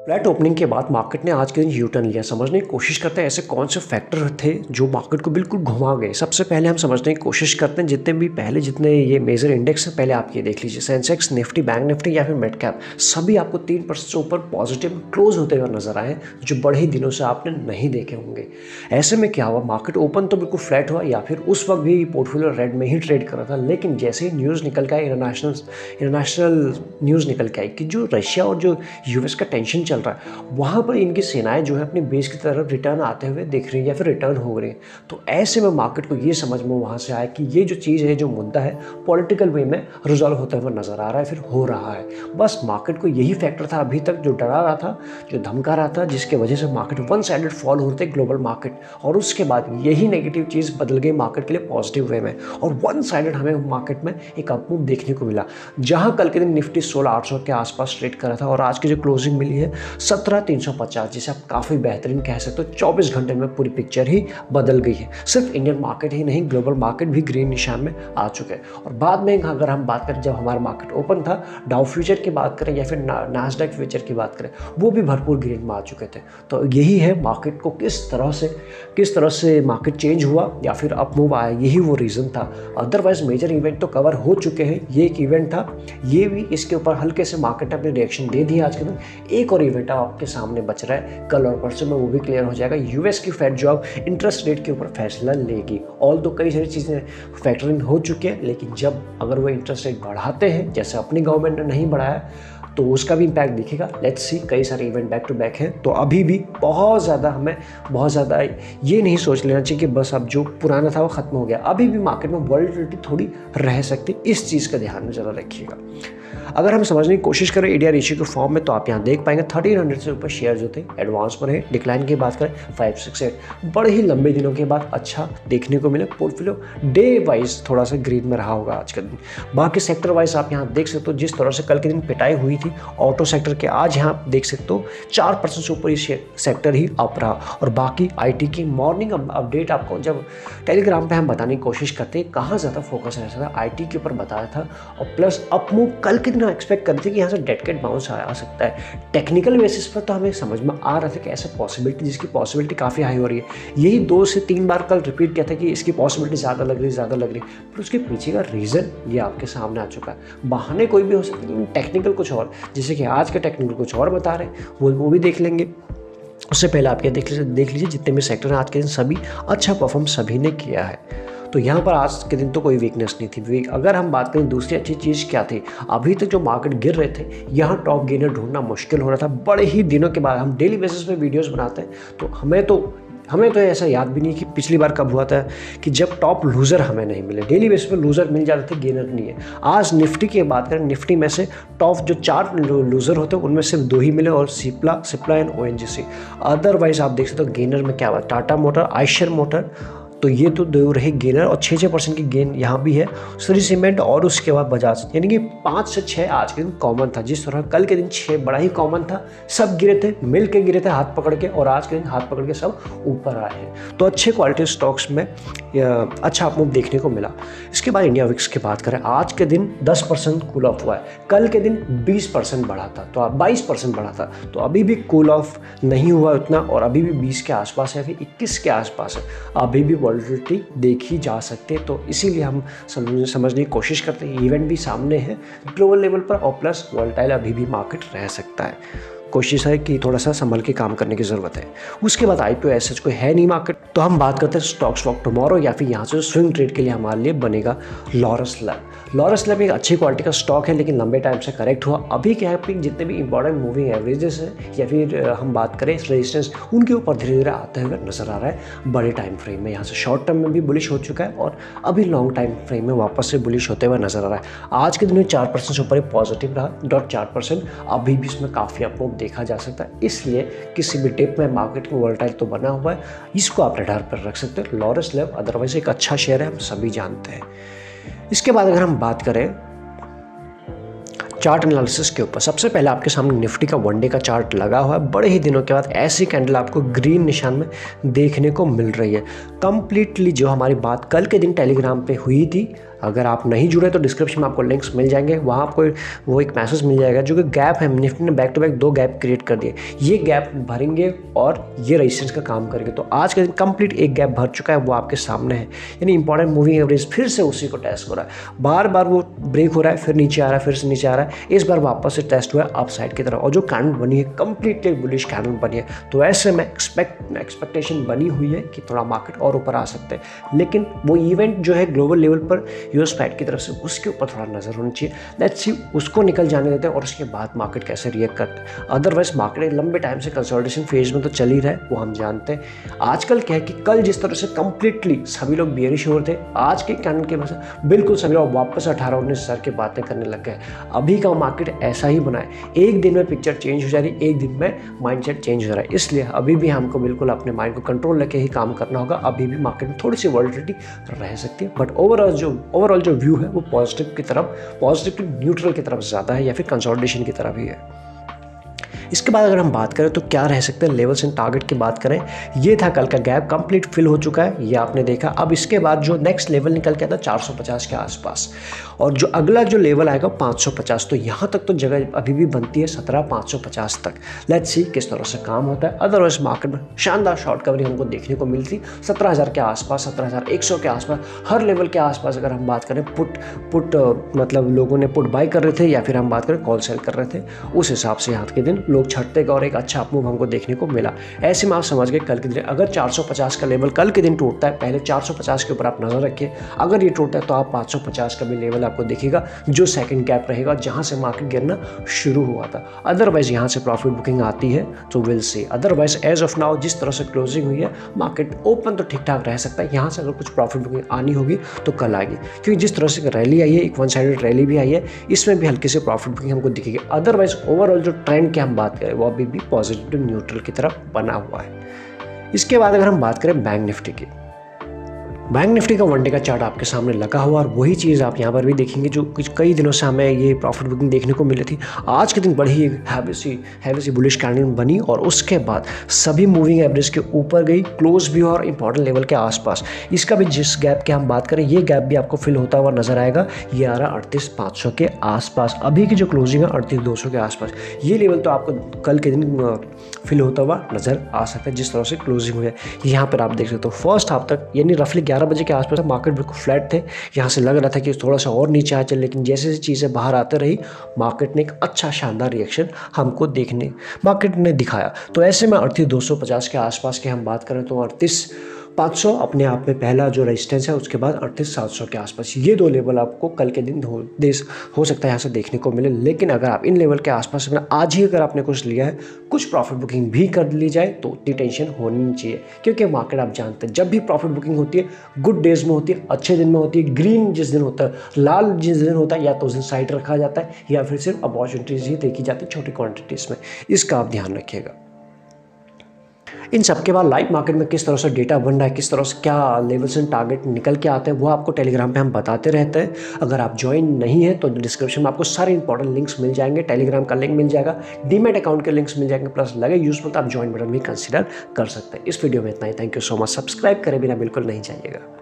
Flat opening के बाद market ने आज के दिन यू टर्न लिया। समझने की कोशिश करते हैं ऐसे कौन से फैक्टर थे जो मार्केट को बिल्कुल घुमा गए। सबसे पहले हम समझने की कोशिश करते हैं जितने ये मेजर इंडेक्स हैं, पहले आप ये देख लीजिए। सेंसेक्स, निफ्टी, बैंक निफ्टी या फिर मिड कैप, सभी आपको 3% से ऊपर पॉजिटिव क्लोज होते हुए नजर आए, जो बड़े ही दिनों से आपने नहीं देखे होंगे। ऐसे में क्या हुआ, मार्केट ओपन तो बिल्कुल फ्लैट हुआ या फिर उस वक्त भी पोर्टफोलियो रेड में ही ट्रेड कर रहा था, लेकिन जैसे ही न्यूज़ निकल के आई, इंटरनेशनल न्यूज़ निकल के आई कि जो रशिया और जो यूएस का टेंशन चल रहा है, वहाँ पर इनकी सेनाएं जो है अपनी बेस की तरफ रिटर्न आते हुए दिख रही है या फिर रिटर्न हो रही है। तो ऐसे में मार्केट को ये समझ में वहाँ से आया कि ये जो चीज़ है, जो मुद्दा है, पॉलिटिकल वे में रिजॉल्व होता हुआ नजर आ रहा है, फिर हो रहा है। बस मार्केट को यही फैक्टर था अभी तक जो डरा रहा था, जो धमका रहा था, जिसके वजह से मार्केट वन साइडेड फॉल हो रहे थे ग्लोबल मार्केट, और उसके बाद यही नेगेटिव चीज़ बदल गई मार्केट के लिए पॉजिटिव वे में, और वन साइडेड हमें मार्केट में एक अपमूव देखने को मिला। जहाँ कल के दिन निफ्टी 16,800 के आसपास ट्रेड कर रहा था और आज की जो क्लोजिंग मिली है 17,350, जिसे आप काफ़ी बेहतरीन कह सकते हो। 24 घंटे में पूरी पिक्चर ही बदल गई है। सिर्फ इंडियन मार्केट ही नहीं, ग्लोबल मार्केट भी ग्रीन निशान में आ चुके हैं। और बाद में अगर हम बात करें, जब हमारा मार्केट ओपन था, डाउ फ्यूचर की बात करें या फिर नास्डैक फ्यूचर की बात करें, वो भी भरपूर ग्रीन में आ चुके थे। तो यही है मार्केट को किस तरह से मार्केट चेंज हुआ या फिर अपमूव आया, यही वो रीज़न था। अदरवाइज मेजर इवेंट तो कवर हो चुके हैं। ये एक इवेंट था, ये भी, इसके ऊपर हल्के से मार्केट ने अपने रिएक्शन दे दिया आज के दिन। एक और इवेंट आपके सामने बच रहा है, कल और परसों में वो भी क्लियर हो जाएगा। यूएस की फेड जो अब इंटरेस्ट रेट के ऊपर फैसला लेगी। ऑल तो कई सारी चीज़ें फैक्टर इन हो चुकी हैं, लेकिन जब अगर वो इंटरेस्ट रेट बढ़ाते हैं, जैसे अपनी गवर्नमेंट ने नहीं बढ़ाया, तो उसका भी इम्पैक्ट दिखेगा। लेट्स सी, कई सारे इवेंट बैक टू बैक हैं, तो अभी भी बहुत ज़्यादा ये नहीं सोच लेना चाहिए कि बस अब जो पुराना था वो ख़त्म हो गया। अभी भी मार्केट में वॉलेटिलिटी थोड़ी रह सकती, इस चीज़ का ध्यान में ज़रा रखिएगा। अगर हम समझने की कोशिश करें एडीआर रेशियो के फॉर्म में, तो आप यहाँ देख पाएंगे 1300 से ऊपर शेयर जो थे एडवांस पर है। डिक्लाइन की बात करें 568, बड़े ही लंबे दिनों के बाद अच्छा देखने को मिले। पोर्टफोलियो डे वाइज थोड़ा सा ग्रीन में रहा होगा आज का दिन। बाकी सेक्टर वाइज आप यहाँ देख सकते हो, जिस तरह से कल के दिन पिटाई हुई थी ऑटो सेक्टर के, आज यहाँ देख सकते हो 4% से ऊपर ये सेक्टर ही अप रहा। और बाकी आईटी की मॉर्निंग अपडेट आपको जब टेलीग्राम पे हम बताने की कोशिश करते हैं कहाँ ज़्यादा फोकस रहता था, आईटी के ऊपर बताया था। और प्लस अपमूव कल के दिन एक्सपेक्ट करते थे कि यहाँ से डेड कैट बाउंस आ सकता है। टेक्निकल बेसिस पर तो हमें समझ में आ रहा था कि ऐसे पॉसिबिलिटी, जिसकी पॉसिबिलिटी काफ़ी हाई हो रही है। यही 2 से 3 बार कल रिपीट किया था कि इसकी पॉसिबिलिटी ज़्यादा लग रही, पर उसके पीछे का रीज़न ये आपके सामने आ चुका है। बहाने कोई भी हो सकते हैं, टेक्निकल कुछ और, जैसे कि आज का टेक्निकल कुछ और बता रहे हैं, वो भी देख लेंगे। उससे पहले आप क्या देख लीजिए जितने भी सेक्टर हैं आज के दिन सभी अच्छा परफॉर्म सभी ने किया है। तो यहाँ पर आज के दिन तो कोई वीकनेस नहीं थी। अगर हम बात करें दूसरी अच्छी चीज़ क्या थी, अभी तक जो मार्केट गिर रहे थे, यहाँ टॉप गेनर ढूंढना मुश्किल हो रहा था। बड़े ही दिनों के बाद हम डेली बेसिस पे वीडियोस बनाते हैं, तो हमें तो ऐसा याद भी नहीं कि पिछली बार कब हुआ था कि जब टॉप लूज़र हमें नहीं मिले। डेली बेसिस पे लूज़र मिल जाते थे, गेनर नहीं है। आज निफ्टी की बात करें, निफ्टी में से टॉप जो 4 लूज़र होते हैं उनमें सिर्फ 2 ही मिले, और सिप्ला एंड ओएनजीसी। अदरवाइज आप देख सकते हो गेनर में क्या हुआ, टाटा मोटर, आयशर मोटर, तो ये तो 2 रहे गेनर, और 6% की गेन यहाँ भी है। श्री सीमेंट और उसके बाद बजाज, यानी कि 5 से 6 आज के दिन कॉमन था। जिस तरह कल के दिन 6 बड़ा ही कॉमन था, सब गिरे थे, मिल के गिरे थे हाथ पकड़ के, और आज के दिन हाथ पकड़ के सब ऊपर आए हैं। तो अच्छे क्वालिटी स्टॉक्स में अच्छा अपमूव देखने को मिला। इसके बाद इंडिया विक्स की बात करें, आज के दिन 10% कूल ऑफ हुआ है, कल के दिन 20% बढ़ा था, तो 22% बढ़ा था। तो अभी भी कूल ऑफ नहीं हुआ उतना, और अभी भी 20 के आसपास है, फिर 21 के आसपास है, अभी भी वॉलेटिलिटी देखी जा सकती है। तो इसीलिए हम समझने की कोशिश करते हैं, इवेंट भी सामने है ग्लोबल लेवल पर, और प्लस वॉलेटाइल अभी भी मार्केट रह सकता है। कोशिश है कि थोड़ा सा संभल के काम करने की ज़रूरत है। उसके बाद आईपीओ ऐसा कोई है नहीं मार्केट, तो हम बात करते हैं स्टॉक्स वॉक टुमारो, या फिर यहाँ से स्विंग ट्रेड के लिए हमारे लिए बनेगा लॉरस लैब एक अच्छी क्वालिटी का स्टॉक है, लेकिन लंबे टाइम से करेक्ट हुआ। अभी क्या है, जितने भी इंपॉर्टेंट मूविंग एवरेजेस हैं या फिर हम बात करें रेजिस्टेंस, उनके ऊपर धीरे धीरे आते हुए नजर आ रहा है बड़े टाइम फ्रेम में। यहाँ से शॉर्ट टर्म में भी बुलिश हो चुका है, और अभी लॉन्ग टाइम फ्रेम में वापस से बुलिश होते हुए नजर आ रहा है। आज के दिन में 4% से ऊपर पॉजिटिव रहा, 0.4%, अभी भी इसमें काफ़ी अपमूव देखा जा सकता है। इसलिए किसी भी टिप में मार्केट में वोलेटाइल तो बना हुआ है, इसको आप रडार पर रख सकते हो। लॉरस लैब अदरवाइज एक अच्छा शेयर है, हम सभी जानते हैं। इसके बाद अगर हम बात करें चार्ट एनालिसिस के ऊपर, सबसे पहले आपके सामने निफ्टी का 1 डे का चार्ट लगा हुआ है। बड़े ही दिनों के बाद ऐसी कैंडल आपको ग्रीन निशान में देखने को मिल रही है। कंप्लीटली जो हमारी बात कल के दिन टेलीग्राम पे हुई थी, अगर आप नहीं जुड़े तो डिस्क्रिप्शन में आपको लिंक्स मिल जाएंगे, वहाँ आपको वो एक मैसेज मिल जाएगा जो कि गैप है, निफ्टी ने back to back 2 gap create कर दिए, ये गैप भरेंगे और ये रेजिस्टेंस का काम करेंगे। तो आज के दिन कंप्लीट एक गैप भर चुका है, वो आपके सामने है, यानी इंपॉर्टेंट मूविंग एवरेज फिर से उसी को टेस्ट हो रहा है, बार बार वो ब्रेक हो रहा है, फिर नीचे आ रहा है, फिर से नीचे आ रहा है, इस बार वापस से टेस्ट हुआ है अप साइड की तरफ और जो कैंडल बनी है कंप्लीटली बुलिश कैंडल बनी है। तो ऐसे में एक्सपेक्टेशन बनी हुई है कि थोड़ा मार्केट और ऊपर आ सकते हैं, लेकिन वो इवेंट जो है ग्लोबल लेवल पर यूएस फेड की तरफ से उसके ऊपर थोड़ा नजर होनी चाहिए। लेट्स सी उसको निकल जाने देते हैं और उसके बाद मार्केट कैसे रिएक्ट करते हैं। अदरवाइज मार्केट लंबे टाइम से कंसोलिडेशन फेज में तो चल ही रहा है, वो हम जानते हैं। आजकल क्या है कि कल जिस तरह से कंप्लीटली सभी लोग बेयरिश हो रहे थे, आज के कैंडल के वजह से बिल्कुल सभी लोग वापस 18-19 की बातें करने लग गए। अभी का मार्केट ऐसा ही बना है, एक दिन में पिक्चर चेंज हो जा रही है, एक दिन में माइंडसेट चेंज हो रहा है। इसलिए अभी भी हमको बिल्कुल अपने माइंड को कंट्रोल लेके ही काम करना होगा। अभी भी मार्केट में थोड़ी सी वॉलेटिलिटी रह सकती है, बट ओवरऑल जो व्यू है वो पॉजिटिव की तरफ, पॉजिटिव न्यूट्रल की तरफ ज़्यादा है या फिर कंसोलिडेशन की तरफ ही है। इसके बाद अगर हम बात करें तो क्या रह सकते हैं लेवल्स एंड टारगेट की बात करें, ये था कल का गैप कंप्लीट फिल हो चुका है, ये आपने देखा। अब इसके बाद जो नेक्स्ट लेवल निकल के आता 450 के आसपास और जो अगला जो लेवल आएगा 550, तो यहाँ तक तो जगह अभी भी बनती है 17,550 तक। लेट्स सी किस तरह से काम होता है। अदरवाइज मार्केट में शानदार शॉर्ट कवरिंग हमको देखने को मिलती 17,000 के आसपास, 17,100 के आसपास, हर लेवल के आसपास। अगर हम बात करें पुट मतलब लोगों ने पुट बाई कर रहे थे या फिर हम बात करें कॉल सेल कर रहे थे, उस हिसाब से आज के दिन लोग छटते गए और एक अच्छा अपमूव हमको देखने को मिला। ऐसे में आप समझ गए कल के दिन अगर 450 का लेवल कल के दिन टूटता है, पहले 450 के ऊपर आप नजर रखिए, अगर ये टूटता है तो आप 550 का भी लेवल आपको दिखेगा, जो सेकंड गैप रहेगा जहां से मार्केट गिरना शुरू हुआ था। अदरवाइज यहां से प्रॉफिट बुकिंग आती है तो will see. Otherwise as of now जिस तरह से क्लोजिंग हुई है मार्केट ओपन तो ठीक ठाक रह सकता है, यहां से अगर कुछ प्रॉफिट बुकिंग आनी होगी तो कल आएगी, क्योंकि जिस तरह से रैली आई है, एक वन साइडेड रैली भी आई है, इसमें भी हल्की से प्रॉफिट बुकिंग हमको दिखेगी। अदरवाइज ओवरऑल जो ट्रेंड की हम बात करें वो अभी भी पॉजिटिव न्यूट्रल की तरफ बना हुआ है। इसके बाद अगर हम बात करें बैंक निफ्टी की, बैंक निफ्टी का वन डे का चार्ट आपके सामने लगा हुआ और वही चीज़ आप यहाँ पर भी देखेंगे जो कुछ कई दिनों से हमें ये प्रॉफिट बुकिंग देखने को मिली थी। आज के दिन बड़ी ही हैवी सी बुलिश कैंडल बनी और उसके बाद सभी मूविंग एवरेज के ऊपर गई, क्लोज भी और इंपॉर्टेंट लेवल के आसपास। इसका भी जिस गैप की हम बात करें, ये गैप भी आपको फिल होता हुआ नजर आएगा, ये आ रहा 38,500 के आसपास। अभी की जो क्लोजिंग है 38,200 के आसपास, ये लेवल तो आपको कल के दिन फिल होता हुआ नजर आ सकता है जिस तरह से क्लोजिंग हुई है। यहाँ पर आप देख सकते हो फर्स्ट हाफ तक यानी रफली 11 बजे के आसपास मार्केट बिल्कुल फ्लैट थे, यहाँ से लग रहा था कि थोड़ा सा और नीचे आ चले, लेकिन जैसे जैसे चीज़ें बाहर आते रही मार्केट ने एक अच्छा शानदार रिएक्शन हमको देखने मार्केट ने दिखाया। तो ऐसे में 38,250 के आसपास की हम बात करें तो 38,500 अपने आप में पहला जो रेजिस्टेंस है, उसके बाद 38,700 के आसपास, ये दो लेवल आपको कल के दिन हो सकता है यहाँ से देखने को मिले। लेकिन अगर आप इन लेवल के आसपास आज ही अगर आपने कुछ लिया है, कुछ प्रॉफिट बुकिंग भी कर ली जाए तो उतनी टेंशन होनी नहीं चाहिए, क्योंकि मार्केट आप जानते हैं जब भी प्रॉफिट बुकिंग होती है गुड डेज में होती है, अच्छे दिन में होती है। ग्रीन जिस दिन होता है, लाल जिस दिन होता है, या तो उस दिन साइड रखा जाता है या फिर सिर्फ अपॉर्चुनिटीज ही देखी जाती है छोटी क्वांटिटीज में। इसका आप ध्यान रखिएगा। इन सब के बाद लाइव मार्केट में किस तरह से डेटा बन रहा है, किस तरह से क्या लेवल्स एंड टारगेट निकल के आते हैं, वो आपको टेलीग्राम पे हम बताते रहते हैं। अगर आप ज्वाइन नहीं है तो डिस्क्रिप्शन में आपको सारे इंपॉर्टेंट लिंक्स मिल जाएंगे, टेलीग्राम का लिंक मिल जाएगा, डीमैट अकाउंट के लिंक्स मिल जाएंगे, प्लस लगे यूजफुल तो आप ज्वाइन बटन भी कंसिडर कर सकते हैं। इस वीडियो में इतना ही। Thank you so much. Subscribe करे बिना बिल्कुल नहीं जाइएगा।